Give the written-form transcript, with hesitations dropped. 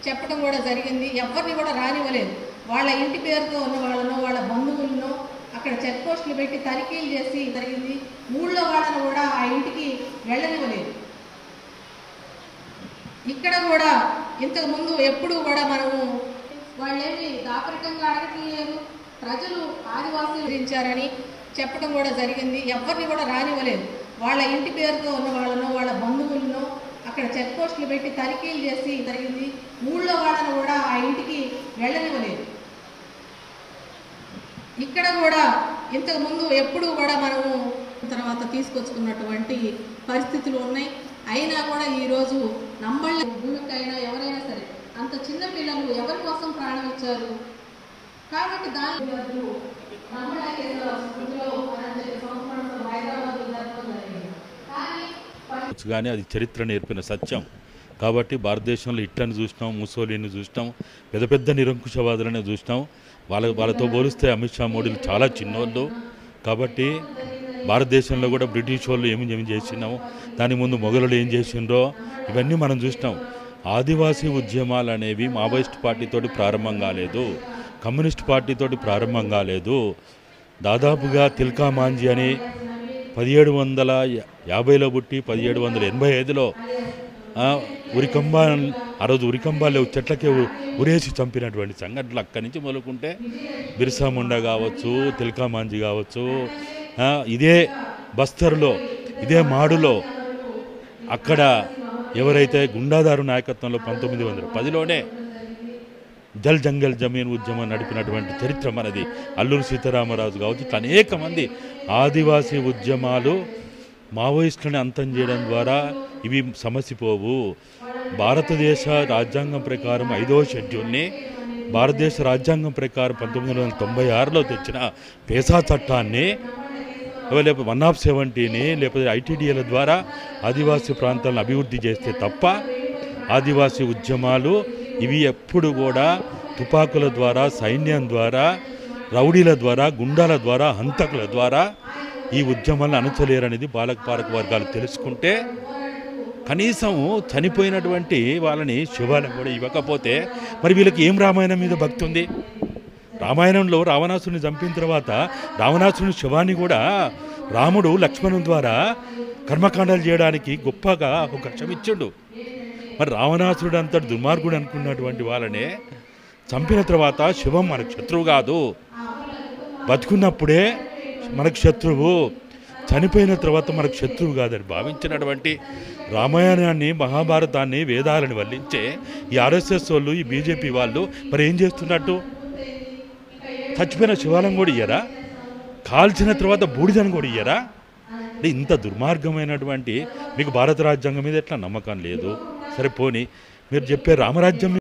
చెప్పడం కూడా జరిగింది. ఎవరిని కూడా రానివ్వలేదు. వాళ్ళ ఇంటి పేరుతో ఉన్న వాళ్ళను, వాళ్ళ బంధువులను అక్కడ చెక్ పోస్టులు పెట్టి తనిఖీలు చేసి జరిగింది. ఊళ్ళో వాళ్ళను కూడా ఆ ఇంటికి వెళ్ళనివ్వలేదు. ఇక్కడ కూడా ఇంతకు ముందు ఎప్పుడు కూడా మనము వాళ్ళేమి దాపరికంగా అడగట్లేదు. ప్రజలు ఆదివాసీలు గురించారని చెప్పడం కూడా జరిగింది. ఎవరిని కూడా రానివ్వలేదు. వాళ్ళ ఇంటి పేరుతో ఉన్న వాళ్ళను, వాళ్ళ బంధువులను అక్కడ చెక్ పోస్టులు పెట్టి తనిఖీలు చేసి జరిగింది. ఊళ్ళో వాళ్ళను కూడా ఆ ఇంటికి వెళ్ళనివ్వలేదు. ఇక్కడ కూడా ఇంతకు ముందు ఎప్పుడు కూడా మనము తర్వాత తీసుకొచ్చుకున్నటువంటి పరిస్థితులు ఉన్నాయి. అయినా కూడా ఈరోజు నమ్మళ్ళ భూమికైనా ఎవరైనా సరే అంత చిన్న పిల్లలు ఎవరి కోసం ప్రాణం ఇచ్చారు కాబట్టి దాని కానీ అది చరిత్ర నేర్పిన సత్యం. కాబట్టి భారతదేశంలో హిట్లర్ని చూసినాం, ముసోలిని చూసినాం, పెద్ద పెద్ద నిరంకుశవాదులనే చూసినాం. వాళ్ళతో పోలిస్తే అమిత్ షా మోడీలు చాలా చిన్నోళ్ళు. కాబట్టి భారతదేశంలో కూడా బ్రిటిష్ వాళ్ళు ఏమి చేసినాము, దాని ముందు మొఘలులు ఏం చేసిండ్రో ఇవన్నీ మనం చూసినాం. ఆదివాసీ ఉద్యమాలు అనేవి మావోయిస్ట్ పార్టీతోటి ప్రారంభం కాలేదు, కమ్యూనిస్ట్ పార్టీతోటి ప్రారంభం కాలేదు. దాదాపుగా తిల్కా మాంజీ అని 1750లో పుట్టి 1785లో ఉరికంబా, ఆ రోజు ఉరికంబాలో చెట్లకే ఉరేసి చంపినటువంటి సంఘటనలు అక్కడి నుంచి మొదలుకుంటే బిర్సా ముండా కావచ్చు, తిల్కా మాంజీ కావచ్చు, ఇదే బస్తర్లో, ఇదే మాడులో అక్కడ ఎవరైతే గుండాదారు నాయకత్వంలో 1910లోనే జల్ జంగల్ జమీన్ ఉద్యమం నడిపినటువంటి చరిత్ర మనది. అల్లూరి సీతారామరాజు కావచ్చు, ఇట్లా అనేక మంది ఆదివాసీ ఉద్యమాలు మావోయిస్టులను అంతం చేయడం ద్వారా ఇవి సమసిపోవు. భారతదేశ రాజ్యాంగం ప్రకారం 5వ షెడ్యూల్ని భారతదేశ రాజ్యాంగం ప్రకారం 1996లో తెచ్చిన పేసా చట్టాన్ని లేకపోతే 170ని లేకపోతే ఐటీడీఏల ద్వారా ఆదివాసీ ప్రాంతాలను అభివృద్ధి చేస్తే తప్ప ఆదివాసీ ఉద్యమాలు ఇవి ఎప్పుడు కూడా తుపాకుల ద్వారా, సైన్యం ద్వారా, రౌడీల ద్వారా, గుండాల ద్వారా, హంతకుల ద్వారా ఈ ఉద్యమాలను అణచలేరనేది పాలక వర్గాలు తెలుసుకుంటే కనీసం చనిపోయినటువంటి వాళ్ళని శివాలకు కూడా ఇవ్వకపోతే మరి వీళ్ళకి ఏం రామాయణం మీద భక్తి ఉంది? రామాయణంలో రావణాసుని చంపిన తర్వాత రావణాసుని శవాన్ని కూడా రాముడు లక్ష్మణుని ద్వారా కర్మకాండాలు చేయడానికి గొప్పగా అవకాశం ఇచ్చాడు. మరి రావణాసుడు అంతటి దుర్మార్గుడు అనుకున్నటువంటి వాళ్ళనే చంపిన తర్వాత శివం మనకు శత్రువు కాదు, బతుకున్నప్పుడే మనకు శత్రువు, చనిపోయిన తర్వాత మనకు శత్రువు కాదని భావించినటువంటి రామాయణాన్ని, మహాభారతాన్ని, వేదాలను వల్లించే ఈ ఆర్ఎస్ఎస్ వాళ్ళు, ఈ బీజేపీ వాళ్ళు మరి ఏం చేస్తున్నట్టు? చచ్చిపోయిన శివాలను కూడా ఇయ్యరా? కాల్చిన తర్వాత బూడిదను కూడా ఇయ్యరా? అంటే ఇంత దుర్మార్గమైనటువంటి మీకు భారత రాజ్యాంగం మీద ఎట్లా నమ్మకం లేదు? సరే పోనీ మీరు చెప్పే రామరాజ్యం